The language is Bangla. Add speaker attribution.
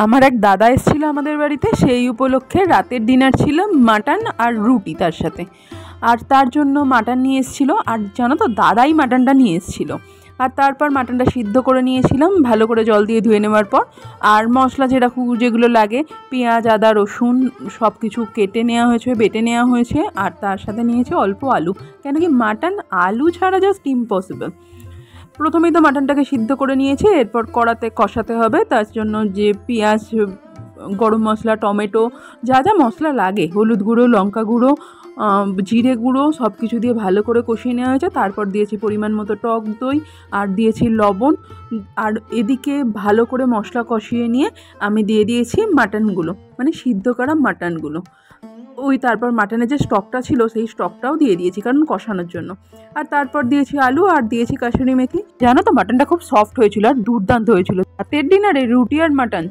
Speaker 1: আমার এক দাদা এসেছিলো আমাদের বাড়িতে, সেই উপলক্ষে রাতের ডিনার ছিল মাটন আর রুটি তার সাথে। আর তার জন্য মাটন নিয়ে এসেছিলো, আর জানো তো দাদাই মাটনটা নিয়ে এসেছিলো। আর তারপর মাটনটা সিদ্ধ করে নিয়েছিলাম ভালো করে জল দিয়ে ধুয়ে নেওয়ার পর। আর মশলা যেগুলো লাগে, পেঁয়াজ আদা রসুন সব কিছু কেটে নেওয়া হয়েছে, বেটে নেওয়া হয়েছে। আর তার সাথে নিয়েছি অল্প আলু, কেন কি মাটন আলু ছাড়া জাস্ট ইম্পসিবল। প্রথমেই তো মাটনটাকে সিদ্ধ করে নিয়েছি, এরপর কড়াতে কষাতে হবে। তার জন্য যে পেঁয়াজ, গরম মশলা, টমেটো, যা যা মশলা লাগে, হলুদ গুঁড়ো, লঙ্কা গুঁড়ো, জিরে গুঁড়ো সব কিছু দিয়ে ভালো করে কষিয়ে নেওয়া হয়েছে। তারপর দিয়েছি পরিমাণ মতো টক দই, আর দিয়েছি লবণ। আর এদিকে ভালো করে মশলা কষিয়ে নিয়ে আমি দিয়ে দিয়েছি মাটনগুলো, মানে সিদ্ধ করা মাটনগুলো। তারপর মাটনের যে স্টকটা ছিল সেই স্টকটাও দিয়ে দিয়েছি, কারণ কষানোর জন্য। আর তারপর দিয়েছি আলু, আর দিয়েছি কাসুরি মেথি। জানো তো মাটনটা খুব সফট হয়েছিল আর দুর্দান্ত হয়েছিল। রাতের ডিনারে রুটি আর মাটন